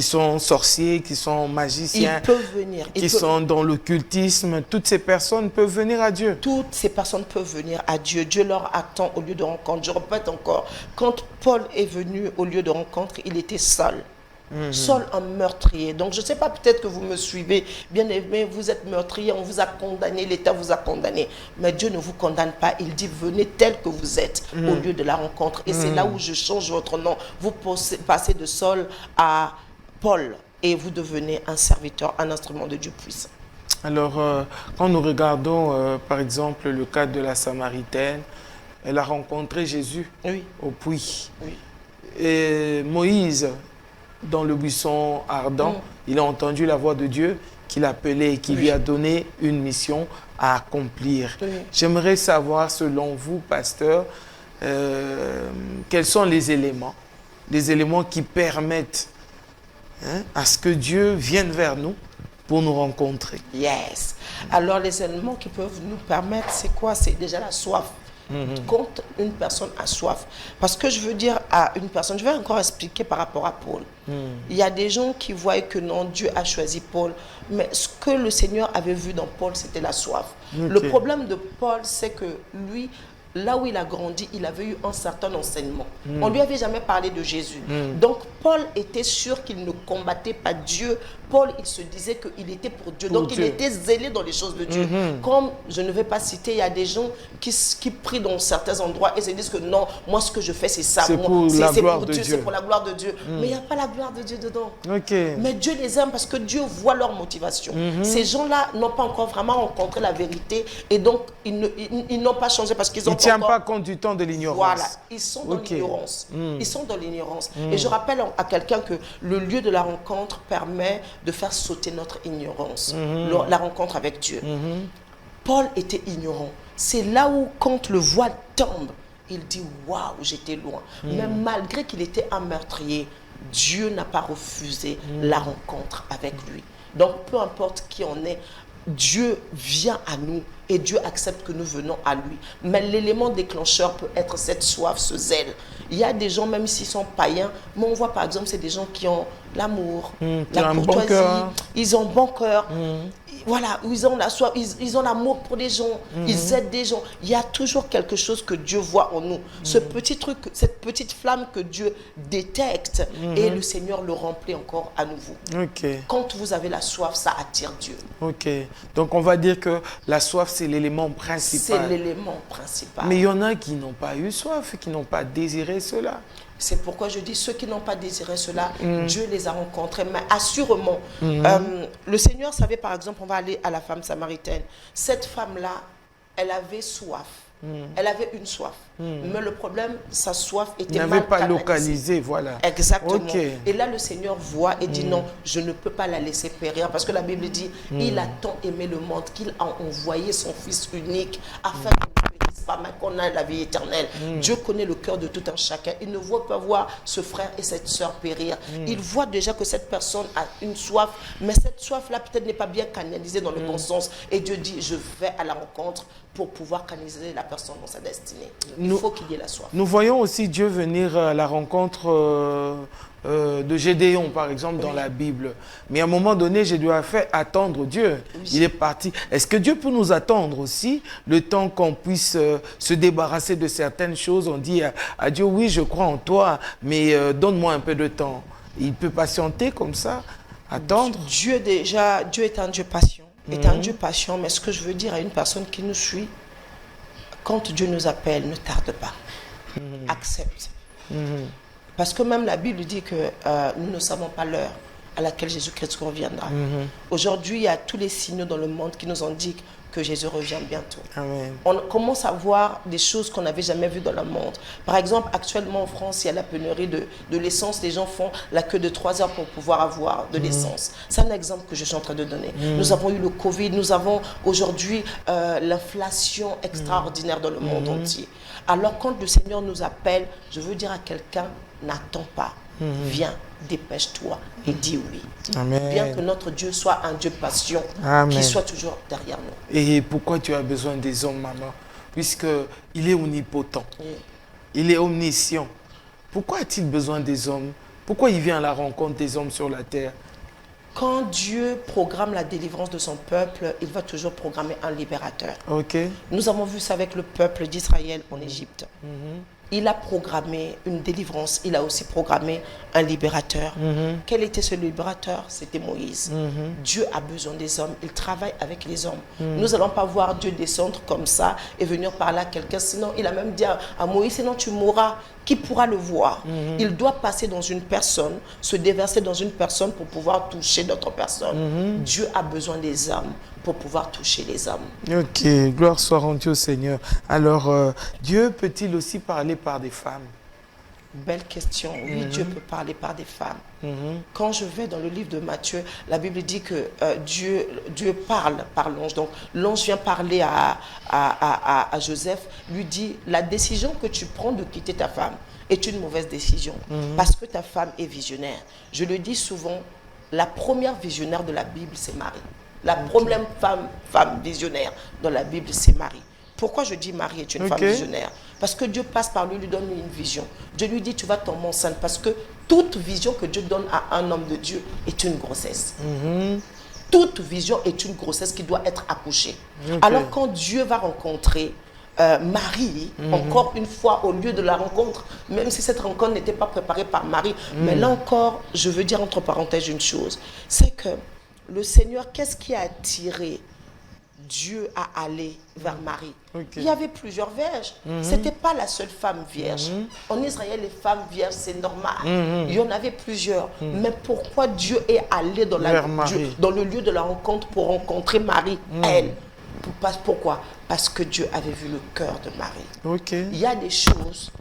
sont sorciers, qui sont magiciens, ils peuvent venir. Qui sont dans l'occultisme, toutes ces personnes peuvent venir à Dieu. Toutes ces personnes peuvent venir à Dieu. Dieu leur attend au lieu de rencontre. Je répète encore, quand Paul est venu au lieu de rencontre, il était seul. Seul un meurtrier. Donc je ne sais pas, peut-être que vous me suivez, bien aimé, vous êtes meurtrier, on vous a condamné, l'État vous a condamné. Mais Dieu ne vous condamne pas, il dit venez tel que vous êtes au lieu de la rencontre. Et c'est là où je change votre nom. Vous passez de Saul à Paul et vous devenez un serviteur, un instrument de Dieu puissant. Alors, quand nous regardons, par exemple, le cas de la Samaritaine, elle a rencontré Jésus au puits. Oui. Et Moïse, dans le buisson ardent, il a entendu la voix de Dieu qui l'appelait et qui lui a donné une mission à accomplir. Oui. J'aimerais savoir, selon vous, pasteur, quels sont les éléments qui permettent à ce que Dieu vienne vers nous pour nous rencontrer. Yes. Alors, les éléments qui peuvent nous permettre, c'est quoi? C'est déjà la soif. Quand une personne a soif. Parce que je veux dire à une personne, je vais encore expliquer par rapport à Paul. Il y a des gens qui voient que non, Dieu a choisi Paul. Mais ce que le Seigneur avait vu dans Paul, c'était la soif. Le problème de Paul, c'est que lui, là où il a grandi, il avait eu un certain enseignement. On ne lui avait jamais parlé de Jésus. Donc, Paul était sûr qu'il ne combattait pas Dieu. Paul, il se disait qu'il était pour Dieu. Donc, il était zélé dans les choses de Dieu. Comme, je ne vais pas citer, il y a des gens qui prient dans certains endroits et se disent que non, moi, ce que je fais, c'est ça. C'est pour la gloire de Dieu. C'est pour la gloire de Dieu. Mais il n'y a pas la gloire de Dieu dedans. Okay. Mais Dieu les aime parce que Dieu voit leur motivation. Ces gens-là n'ont pas encore vraiment rencontré la vérité et donc, ils n'ont pas changé parce qu'ils ont ne tient pas compte du temps de l'ignorance. Voilà, ils sont dans l'ignorance. Ils sont dans l'ignorance. Et je rappelle à quelqu'un que le lieu de la rencontre permet de faire sauter notre ignorance. La rencontre avec Dieu. Paul était ignorant. C'est là où, quand le voile tombe, il dit « Waouh, j'étais loin ». Mais malgré qu'il était un meurtrier, Dieu n'a pas refusé la rencontre avec lui. Donc, peu importe qui on est, Dieu vient à nous et Dieu accepte que nous venons à lui. Mais l'élément déclencheur peut être cette soif, ce zèle. Il y a des gens, même s'ils sont païens, mais on voit par exemple, c'est des gens qui ont l'amour, la courtoisie, ils ont bon cœur. Voilà, ils ont la soif, ils ont l'amour pour les gens, ils aident des gens. Il y a toujours quelque chose que Dieu voit en nous. Ce petit truc, cette petite flamme que Dieu détecte et le Seigneur le remplit encore à nouveau. Quand vous avez la soif, ça attire Dieu. Donc on va dire que la soif, c'est l'élément principal. C'est l'élément principal. Mais il y en a qui n'ont pas eu soif, qui n'ont pas désiré cela. C'est pourquoi je dis, ceux qui n'ont pas désiré cela, Dieu les a rencontrés. Mais assurément, le Seigneur savait, par exemple, on va aller à la femme samaritaine. Cette femme-là, elle avait soif. Elle avait une soif. Mais le problème, sa soif était mal canalisée. N'avait pas localisé, voilà. Exactement. Et là, le Seigneur voit et dit non, je ne peux pas la laisser périr. Parce que la Bible dit, il a tant aimé le monde qu'il a envoyé son Fils unique afin qu'il ne périsse pas, mais qu'on ait la vie éternelle. Dieu connaît le cœur de tout un chacun. Il ne voit pas voir ce frère et cette sœur périr. Il voit déjà que cette personne a une soif, mais cette soif-là peut-être n'est pas bien canalisée dans le bon sens. Et Dieu dit, je vais à la rencontre pour pouvoir canaliser la personne dans sa destinée. Il faut qu'il y ait la soif. Nous voyons aussi Dieu venir à la rencontre de Gédéon, par exemple, dans la Bible. Mais à un moment donné, je dois faire attendre Dieu. Il est parti. Est-ce que Dieu peut nous attendre aussi le temps qu'on puisse se débarrasser de certaines choses? On dit à Dieu, oui, je crois en toi, mais donne-moi un peu de temps. Il peut patienter comme ça, attendre. Dieu est un Dieu patient. Est un Dieu patient, mais ce que je veux dire à une personne qui nous suit, quand Dieu nous appelle, ne tarde pas. Accepte. Parce que même la Bible dit que nous ne savons pas l'heure à laquelle Jésus-Christ reviendra. Aujourd'hui, il y a tous les signaux dans le monde qui nous indiquent que Jésus revient bientôt. Amen. On commence à voir des choses qu'on n'avait jamais vues dans le monde. Par exemple, actuellement en France, il y a la pénurie de l'essence. Les gens font la queue de 3 heures pour pouvoir avoir de l'essence. C'est un exemple que je suis en train de donner. Nous avons eu le Covid, nous avons aujourd'hui l'inflation extraordinaire dans le monde entier. Alors quand le Seigneur nous appelle, je veux dire à quelqu'un, n'attends pas. Viens, dépêche-toi et dis oui. Amen. Bien que notre Dieu soit un Dieu patient, qu'il soit toujours derrière nous. Et pourquoi tu as besoin des hommes, maman? Puisqu'il est omnipotent, il est omniscient. Pourquoi a-t-il besoin des hommes? Pourquoi il vient à la rencontre des hommes sur la terre? Quand Dieu programme la délivrance de son peuple, il va toujours programmer un libérateur. Nous avons vu ça avec le peuple d'Israël en Égypte. Il a programmé une délivrance, il a aussi programmé un libérateur. Quel était ce libérateur? C'était Moïse. Dieu a besoin des hommes, il travaille avec les hommes. Nous n'allons pas voir Dieu descendre comme ça et venir parler à quelqu'un. Sinon, il a même dit à Moïse, sinon tu mourras. Qui pourra le voir? Il doit passer dans une personne, se déverser dans une personne pour pouvoir toucher d'autres personnes. Dieu a besoin des hommes pour pouvoir toucher les hommes. Ok, gloire soit rendue au Seigneur. Alors, Dieu peut-il aussi parler par des femmes? Belle question. Oui, Dieu peut parler par des femmes. Quand je vais dans le livre de Matthieu, la Bible dit que Dieu parle par l'ange. Donc, l'ange vient parler à Joseph, lui dit, la décision que tu prends de quitter ta femme est une mauvaise décision parce que ta femme est visionnaire. Je le dis souvent, la première visionnaire de la Bible, c'est Marie. La première femme visionnaire dans la Bible, c'est Marie. Pourquoi je dis Marie est une femme visionnaire? Parce que Dieu passe par lui donne une vision. Dieu lui dit, tu vas tomber enceinte. Parce que toute vision que Dieu donne à un homme de Dieu est une grossesse. Toute vision est une grossesse qui doit être accouchée. Alors quand Dieu va rencontrer Marie, encore une fois, au lieu de la rencontre, même si cette rencontre n'était pas préparée par Marie, mais là encore, je veux dire entre parenthèses une chose, c'est que le Seigneur, qu'est-ce qui a attiré Dieu à aller vers Marie? Il y avait plusieurs vierges. Ce n'était pas la seule femme vierge. En Israël, les femmes vierges, c'est normal. Il y en avait plusieurs. Mais pourquoi Dieu est allé dans le lieu de la rencontre pour rencontrer Marie, elle? Pourquoi? Parce que Dieu avait vu le cœur de Marie. Il y a des choses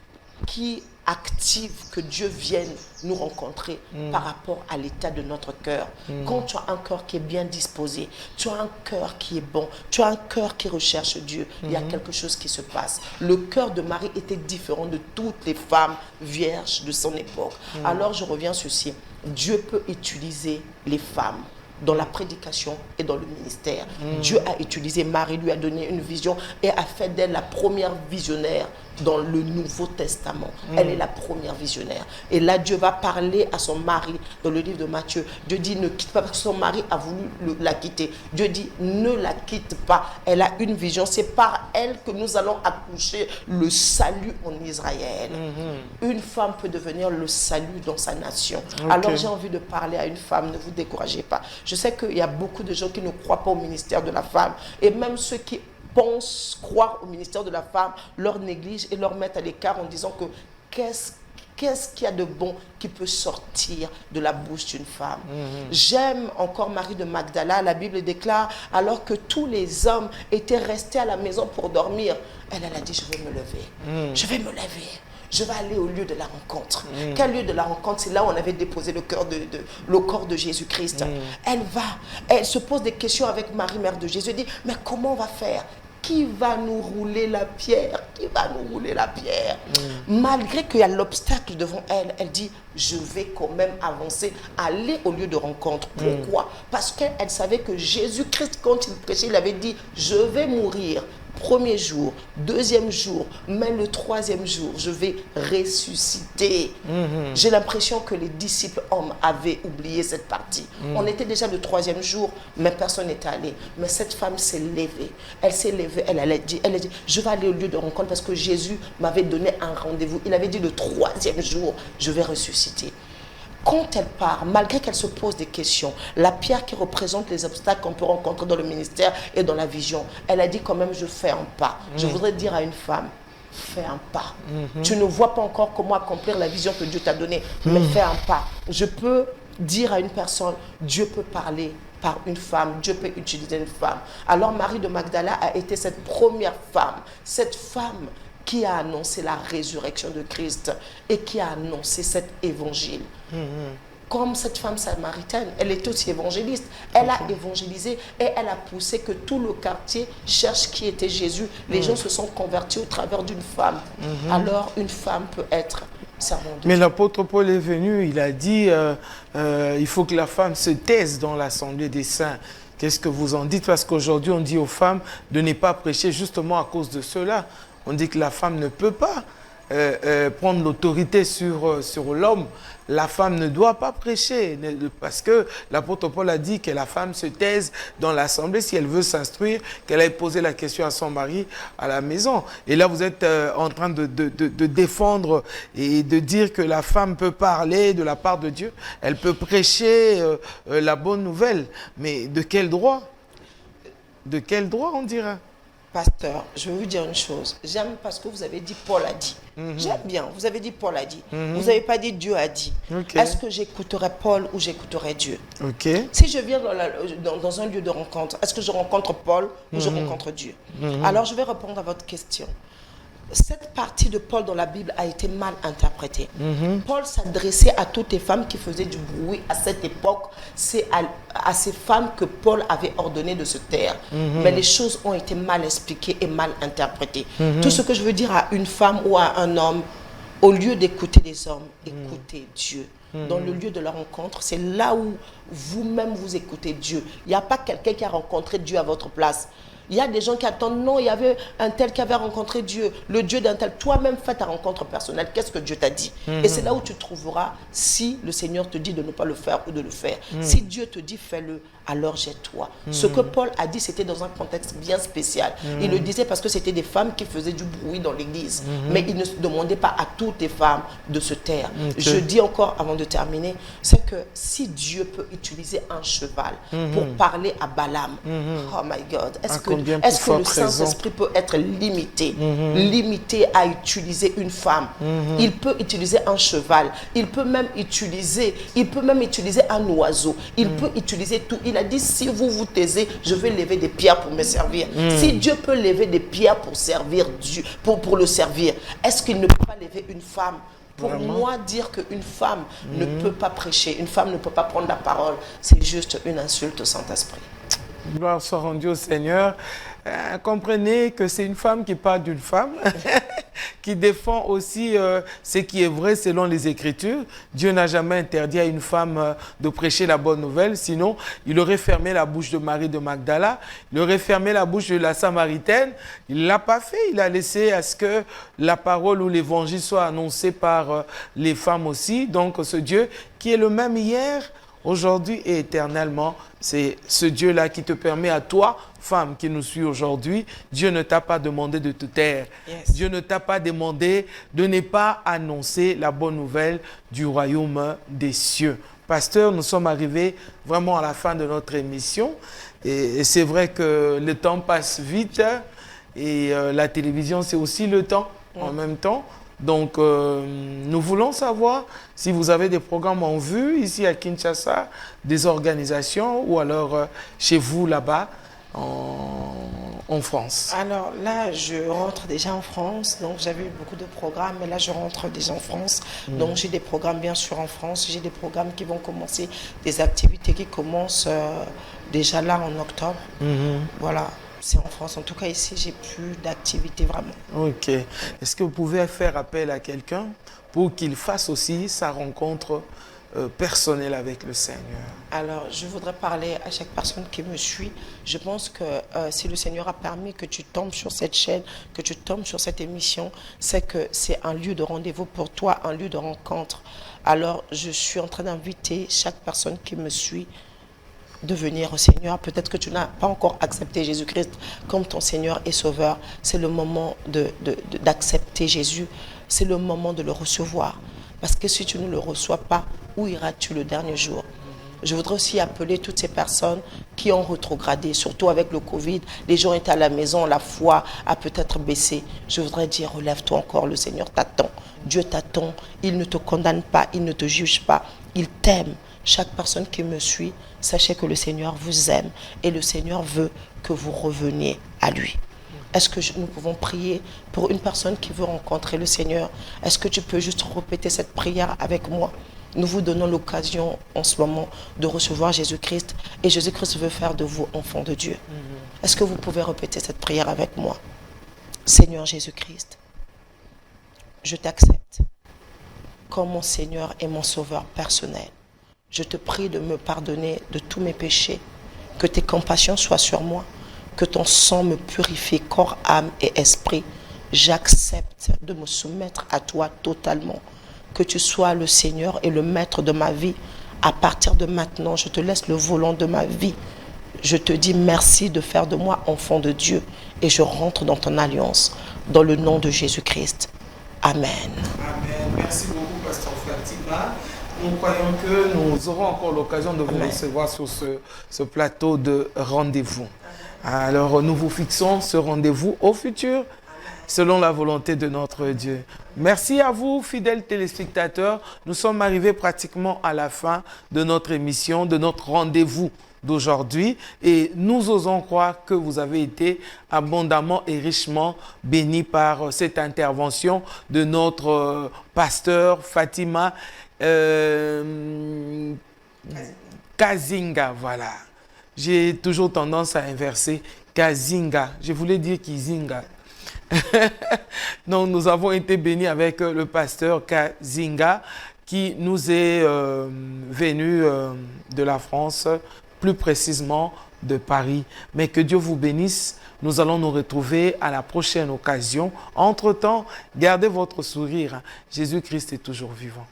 qui activent que Dieu vienne nous rencontrer par rapport à l'état de notre cœur. Quand tu as un cœur qui est bien disposé, tu as un cœur qui est bon, tu as un cœur qui recherche Dieu, il y a quelque chose qui se passe. Le cœur de Marie était différent de toutes les femmes vierges de son époque. Alors je reviens sur ceci. Dieu peut utiliser les femmes dans la prédication et dans le ministère. Dieu a utilisé Marie, lui a donné une vision et a fait d'elle la première visionnaire dans le Nouveau Testament. Elle est la première visionnaire. Et là, Dieu va parler à son mari dans le livre de Matthieu. Dieu dit, ne quitte pas parce que son mari a voulu la quitter. Dieu dit, ne la quitte pas. Elle a une vision. C'est par elle que nous allons accoucher le salut en Israël. Une femme peut devenir le salut dans sa nation. Alors, j'ai envie de parler à une femme. Ne vous découragez pas. Je sais qu'il y a beaucoup de gens qui ne croient pas au ministère de la femme. Et même ceux qui pensent croire au ministère de la femme, leur négligent et leur mettent à l'écart en disant que qu'est-ce qu'il y a de bon qui peut sortir de la bouche d'une femme. J'aime encore Marie de Magdala. La Bible déclare, alors que tous les hommes étaient restés à la maison pour dormir, elle a dit, je vais me lever. Je vais me lever. Je vais aller au lieu de la rencontre. Quel lieu de la rencontre? C'est là où on avait déposé le corps de Jésus-Christ. Elle se pose des questions avec Marie, mère de Jésus. Elle dit, mais comment on va faire? Qui va nous rouler la pierre? Qui va nous rouler la pierre? Malgré qu'il y a l'obstacle devant elle, elle dit, je vais quand même avancer, aller au lieu de rencontre. Pourquoi? Parce qu'elle savait que Jésus-Christ, quand il prêchait, il avait dit, je vais mourir. Premier jour, deuxième jour, mais le troisième jour, je vais ressusciter. J'ai l'impression que les disciples hommes avaient oublié cette partie. On était déjà le troisième jour, mais personne n'était allé. Mais cette femme s'est levée. Elle s'est levée, elle a dit, je vais aller au lieu de rencontre parce que Jésus m'avait donné un rendez-vous. Il avait dit le troisième jour, je vais ressusciter. Quand elle part, malgré qu'elle se pose des questions, la pierre qui représente les obstacles qu'on peut rencontrer dans le ministère et dans la vision, elle a dit quand même, je fais un pas. Je voudrais dire à une femme, fais un pas. Tu ne vois pas encore comment accomplir la vision que Dieu t'a donnée, mais fais un pas. Je peux dire à une personne, Dieu peut parler par une femme, Dieu peut utiliser une femme. Alors Marie de Magdala a été cette première femme, cette femme qui a annoncé la résurrection de Christ et qui a annoncé cet évangile. Comme cette femme samaritaine, elle est aussi évangéliste. Elle a évangélisé et elle a poussé que tout le quartier cherche qui était Jésus. Les gens se sont convertis au travers d'une femme. Alors, une femme peut être servante de Dieu. Mais l'apôtre Paul est venu, il a dit, il faut que la femme se taise dans l'assemblée des saints. Qu'est-ce que vous en dites? Parce qu'aujourd'hui, on dit aux femmes de ne pas prêcher justement à cause de cela. On dit que la femme ne peut pas prendre l'autorité sur l'homme. La femme ne doit pas prêcher parce que l'apôtre Paul a dit que la femme se taise dans l'assemblée si elle veut s'instruire, qu'elle aille poser la question à son mari à la maison. Et là, vous êtes en train de défendre et de dire que la femme peut parler de la part de Dieu. Elle peut prêcher la bonne nouvelle. Mais de quel droit? De quel droit, on dira? Pasteur, je vais vous dire une chose. J'aime parce que vous avez dit Paul a dit. J'aime bien. Vous avez dit Paul a dit. Vous n'avez pas dit Dieu a dit. Est-ce que j'écouterai Paul ou j'écouterai Dieu? Si je viens dans un lieu de rencontre, est-ce que je rencontre Paul ou je rencontre Dieu? Alors, je vais répondre à votre question. Cette partie de Paul dans la Bible a été mal interprétée. Paul s'adressait à toutes les femmes qui faisaient du bruit à cette époque. C'est à ces femmes que Paul avait ordonné de se taire. Mais les choses ont été mal expliquées et mal interprétées. Tout ce que je veux dire à une femme ou à un homme, au lieu d'écouter les hommes, écoutez Dieu. Dans le lieu de la rencontre, c'est là où vous-même vous écoutez Dieu. Il n'y a pas quelqu'un qui a rencontré Dieu à votre place. Il y a des gens qui attendent, non, il y avait un tel qui avait rencontré Dieu, le Dieu d'un tel. Toi-même, fais ta rencontre personnelle. Qu'est-ce que Dieu t'a dit? Et c'est là où tu trouveras si le Seigneur te dit de ne pas le faire ou de le faire. Si Dieu te dit fais-le, alors jette-toi. Ce que Paul a dit, c'était dans un contexte bien spécial. Il le disait parce que c'était des femmes qui faisaient du bruit dans l'église. Mais il ne demandait pas à toutes les femmes de se taire. Je dis encore, avant de terminer, c'est que si Dieu peut utiliser un cheval pour parler à Balaam, oh my God, est-ce que le Saint-Esprit peut être limité à utiliser une femme? Il peut utiliser un cheval, il peut même utiliser un oiseau, il peut utiliser tout. Il a dit, si vous vous taisez, je vais lever des pierres pour me servir. Si Dieu peut lever des pierres pour servir Dieu, pour le servir, est-ce qu'il ne peut pas lever une femme? Pour moi, dire qu'une femme ne peut pas prêcher, une femme ne peut pas prendre la parole, c'est juste une insulte au Saint-Esprit. Gloire soit rendue au Seigneur. Comprenez que c'est une femme qui parle d'une femme, qui défend aussi ce qui est vrai selon les Écritures. Dieu n'a jamais interdit à une femme de prêcher la bonne nouvelle, sinon il aurait fermé la bouche de Marie de Magdala, il aurait fermé la bouche de la Samaritaine. Il ne l'a pas fait, il a laissé à ce que la parole ou l'évangile soit annoncé par les femmes aussi. Donc ce Dieu qui est le même hier, aujourd'hui et éternellement, c'est ce Dieu-là qui te permet à toi, femme qui nous suit aujourd'hui, Dieu ne t'a pas demandé de te taire. Dieu ne t'a pas demandé de ne pas annoncer la bonne nouvelle du royaume des cieux. Pasteur, nous sommes arrivés vraiment à la fin de notre émission. Et c'est vrai que le temps passe vite et la télévision, c'est aussi le temps en même temps. Donc, nous voulons savoir si vous avez des programmes en vue ici à Kinshasa, des organisations ou alors chez vous là-bas en France. Alors là, je rentre déjà en France, donc j'avais eu beaucoup de programmes, mais là je rentre déjà en France. Donc j'ai des programmes bien sûr en France, j'ai des programmes qui vont commencer, des activités qui commencent déjà là en octobre. Voilà. C'est en France. En tout cas, ici, j'ai plus d'activité vraiment. Ok. Est-ce que vous pouvez faire appel à quelqu'un pour qu'il fasse aussi sa rencontre personnelle avec le Seigneur? Alors, je voudrais parler à chaque personne qui me suit. Je pense que si le Seigneur a permis que tu tombes sur cette chaîne, que tu tombes sur cette émission, c'est que c'est un lieu de rendez-vous pour toi, un lieu de rencontre. Alors, je suis en train d'inviter chaque personne qui me suit de venir au Seigneur. Peut-être que tu n'as pas encore accepté Jésus-Christ comme ton Seigneur et Sauveur. C'est le moment d'accepter Jésus. C'est le moment de le recevoir. Parce que si tu ne le reçois pas, où iras-tu le dernier jour? Je voudrais aussi appeler toutes ces personnes qui ont rétrogradé, surtout avec le Covid. Les gens étaient à la maison, la foi a peut-être baissé. Je voudrais dire, relève-toi encore, le Seigneur t'attend. Dieu t'attend. Il ne te condamne pas, il ne te juge pas. Il t'aime. Chaque personne qui me suit, sachez que le Seigneur vous aime et le Seigneur veut que vous reveniez à lui. Est-ce que nous pouvons prier pour une personne qui veut rencontrer le Seigneur? Est-ce que tu peux juste répéter cette prière avec moi? Nous vous donnons l'occasion en ce moment de recevoir Jésus-Christ et Jésus-Christ veut faire de vous enfants de Dieu. Est-ce que vous pouvez répéter cette prière avec moi? Seigneur Jésus-Christ, je t'accepte comme mon Seigneur et mon Sauveur personnel. Je te prie de me pardonner de tous mes péchés, que tes compassions soient sur moi, que ton sang me purifie corps, âme et esprit. J'accepte de me soumettre à toi totalement, que tu sois le Seigneur et le Maître de ma vie. À partir de maintenant, je te laisse le volant de ma vie. Je te dis merci de faire de moi enfant de Dieu et je rentre dans ton alliance, dans le nom de Jésus-Christ. Amen. Amen. Merci beaucoup, Pasteur Fatima. Nous croyons que nous aurons encore l'occasion de vous recevoir sur ce plateau de rendez-vous. Alors, nous vous fixons ce rendez-vous au futur, selon la volonté de notre Dieu. Merci à vous, fidèles téléspectateurs. Nous sommes arrivés pratiquement à la fin de notre émission, de notre rendez-vous d'aujourd'hui. Et nous osons croire que vous avez été abondamment et richement bénis par cette intervention de notre pasteur Fatima Kazinga. Voilà. J'ai toujours tendance à inverser Kazinga. Je voulais dire Kizinga. Donc, nous avons été bénis avec le pasteur Kazinga qui nous est venu de la France, plus précisément de Paris. Mais que Dieu vous bénisse. Nous allons nous retrouver à la prochaine occasion. Entre-temps, gardez votre sourire. Jésus-Christ est toujours vivant.